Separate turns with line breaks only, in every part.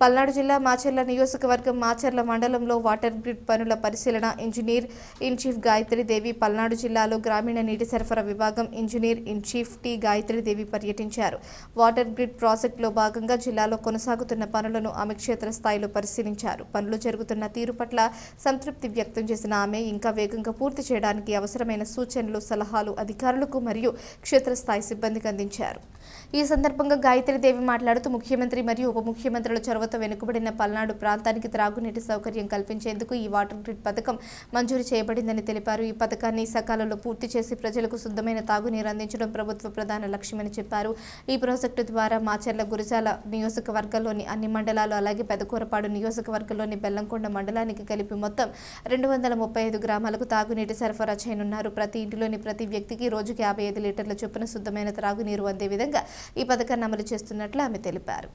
పల్నాడు జిల్లా మాచర్ల నియోజకవర్గం మాచర్ల మండలంలో వాటర్ గ్రిడ్ పనుల పరిశీలన engineer in chief Gayatridevi, Palnadu జిల్లాలో గ్రామీణ నీటి సరఫరా విభాగం engineer in chief T Gayatridevi పర్యటించారు. వాటర్ గ్రిడ్ ప్రాజెక్టులో భాగంగా జిల్లాలో కొనసాగుతున్న పనులను ఆమె క్షేత్రస్థాయిలో పరిశీలించారు. పనులు జరుగుతున్న తీరు పట్ల సంతృప్తి వ్యక్తం చేసిన ఆమె ఇంకా వేగంగా పూర్తి చేయడానికి అవసరమైన సూచనలు, సలహాలు అధికారులకు మరియు క్షేత్రస్థాయి సిబ్బందికి అందించారు. ఈ సందర్భంగా గాయత్రీదేవి మాట్లాడుతూ ముఖ్యమంత్రి మరియు ఉప ముఖ్యమంత్రుల చొరవతో వెనుకబడిన పల్నాడు ప్రాంతానికి త్రాగునీటి సౌకర్యం కల్పించేందుకు ఈ వాటర్ గ్రిడ్ పథకం మంజూరు చేయబడిందని తెలిపారు. ఈ పథకాన్ని సకాలంలో పూర్తి చేసి ప్రజలకు శుద్ధమైన తాగునీరు అందించడం ప్రభుత్వ ప్రధాన లక్ష్యమని చెప్పారు. ఈ ప్రాజెక్టు ద్వారా మాచర్ల గురజాల నియోజకవర్గంలోని అన్ని మండలాలు అలాగే పెదకూరపాడు నియోజకవర్గంలోని బెల్లంకొండ మండలానికి కలిపి మొత్తం 235 గ్రామాలకు తాగునీటి సరఫరా చేయనున్నారు. ప్రతి ఇంటిలోని ప్రతి వ్యక్తికి రోజుకి 55 లీటర్ల చొప్పున శుద్ధమైన త్రాగునీరు అందే విధంగా ఈ పథకాన్ని అమలు చేస్తున్నట్లు ఆమె తెలిపారు.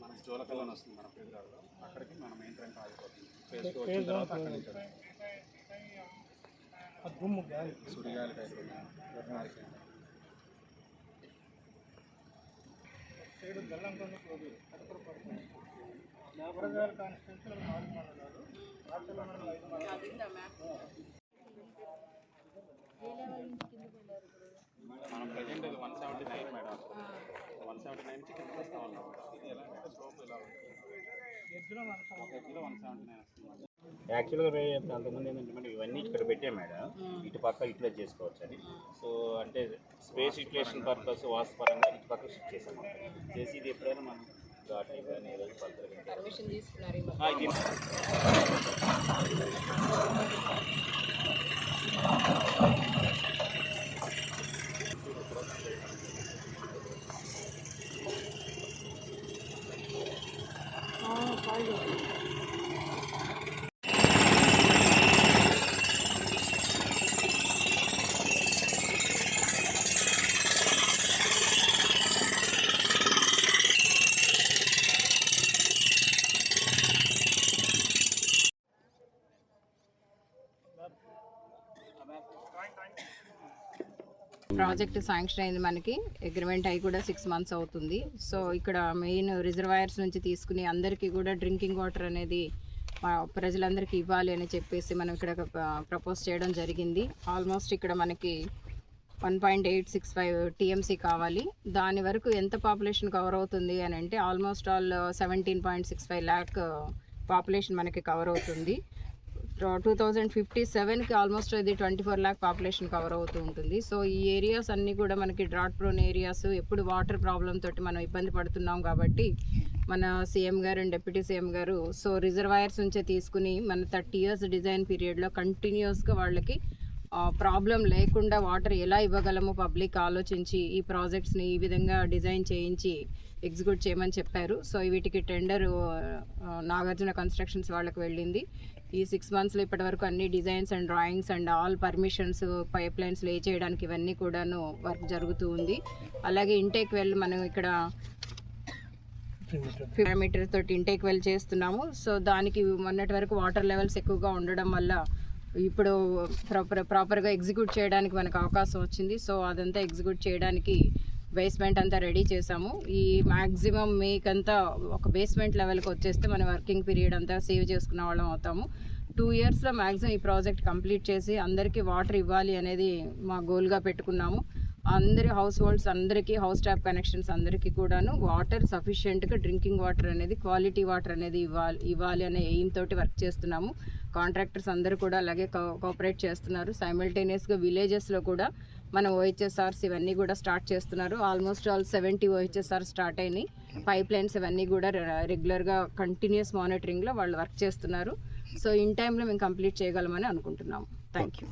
మనకి జోలకల్లోనే వస్తుంది మన ఫీల్డ్లో, అక్కడికి మన మెయిన్ ట్యాంక్ ఆగిపోతుంది. ఫేస్ వచ్చిన తర్వాత అక్కడ సుడిగాలి టైప్ మనం ప్రజెంట్ 179 మేడం, 179 కింద వస్తూ ఉన్నాం. ఇది ఎలా అంటే స్లోప్ ఇలా
యాక్చువల్గా అంతకుముందు ఏంటంటే మేడం ఇవన్నీ ఇక్కడ పెట్టాం మేడం, ఇటు పక్క ఇట్లా చేసుకోవచ్చు అని. సో అంటే స్పేస్ యూటిలైజేషన్ పర్పస్ వాస్తు పరంగా ఇటు పక్క షిఫ్ట్ చేసాం. చేసి ఇది ఎప్పుడైనా మనం ఘాట్ కానీ ఏదైనా పర్మిషన్ తీసుకున్నారు.
ప్రాజెక్ట్ శాంక్షన్ అయింది, మనకి అగ్రిమెంట్ అయి కూడా 6 మంత్స్ అవుతుంది. సో ఇక్కడ మెయిన్ రిజర్వాయర్స్ నుంచి తీసుకుని అందరికీ కూడా డ్రింకింగ్ వాటర్ అనేది ప్రజలందరికీ ఇవ్వాలి అని చెప్పేసి మనం ఇక్కడ ప్రపోజ్ చేయడం జరిగింది. ఆల్మోస్ట్ ఇక్కడ మనకి 1.865 TMC కావాలి. దాని వరకు ఎంత పాపులేషన్ కవర్ అవుతుంది అని అంటే ఆల్మోస్ట్ ఆల్ 17.65 lakh పాపులేషన్ మనకి కవర్ అవుతుంది. 2057కి ఆల్మోస్ట్ ఇది 24 lakh పాపులేషన్ కవర్ అవుతూ ఉంటుంది. సో ఈ ఏరియాస్ అన్నీ కూడా మనకి డ్రాట్ ప్రోన్ ఏరియాస్, ఎప్పుడు వాటర్ ప్రాబ్లం తోటి మనం ఇబ్బంది పడుతున్నాం కాబట్టి మన సీఎం గారు అండ్ డిప్యూటీ సీఎం గారు సో రిజర్వాయర్స్ నుంచే తీసుకుని మన 30 years డిజైన్ పీరియడ్లో కంటిన్యూస్గా వాళ్ళకి ప్రాబ్లం లేకుండా వాటర్ ఎలా ఇవ్వగలమో పబ్లిక్ ఆలోచించి ఈ ప్రాజెక్ట్స్ని ఈ విధంగా డిజైన్ చేయించి ఎగ్జిక్యూట్ చేయమని చెప్పారు. సో వీటికి టెండర్ నాగార్జున కన్స్ట్రక్షన్స్ వాళ్ళకి వెళ్ళింది. ఈ 6 monthsలో ఇప్పటి వరకు అన్ని designs and drawings and all permissions, pipe lines లే చేయడానికి ఇవన్నీ కూడాను వర్క్ జరుగుతూ ఉంది. అలాగే ఇంటేక్ వెల్ మనం ఇక్కడ 5 meters తోటి ఇంటేక్ వెల్ చేస్తున్నాము. సో దానికి మొన్నటి వరకు వాటర్ లెవెల్స్ ఎక్కువగా ఉండడం వల్ల ఇప్పుడు ప్రాపర్గా ఎగ్జిక్యూట్ చేయడానికి మనకు అవకాశం వచ్చింది. సో అదంతా ఎగ్జిక్యూట్ చేయడానికి బేస్మెంట్ అంతా రెడీ చేసాము. ఈ మ్యాక్సిమం మీకంతా ఒక బేస్మెంట్ లెవెల్కి వచ్చేస్తే మన వర్కింగ్ పీరియడ్ అంతా సేవ్ చేసుకున్న వాళ్ళం అవుతాము. 2 yearsలో మ్యాక్సిమం ఈ ప్రాజెక్ట్ కంప్లీట్ చేసి అందరికీ వాటర్ ఇవ్వాలి అనేది మా గోల్గా పెట్టుకున్నాము. అందరి హౌస్ హోల్డ్స్ అందరికీ, హౌస్ ట్యాప్ కనెక్షన్స్ అందరికీ కూడాను వాటర్ సఫిషియెంట్గా డ్రింకింగ్ వాటర్ అనేది, క్వాలిటీ వాటర్ అనేది ఇవ్వాలి అనే ఎయిమ్ తోటి వర్క్ చేస్తున్నాము. కాంట్రాక్టర్స్ అందరూ కూడా అలాగే కోఆపరేట్ చేస్తున్నారు. సైమల్టేనియస్గా విలేజెస్లో కూడా మన OHSRs ఇవన్నీ కూడా స్టార్ట్ చేస్తున్నారు. ఆల్మోస్ట్ ఆల్ 70 OHSRs స్టార్ట్ అయినాయి. పైప్ లైన్స్ ఇవన్నీ కూడా రెగ్యులర్గా కంటిన్యూస్ మానిటరింగ్లో వాళ్ళు వర్క్ చేస్తున్నారు. సో ఇన్ టైంలో మేము కంప్లీట్ చేయగలమని అనుకుంటున్నాము. Thank you.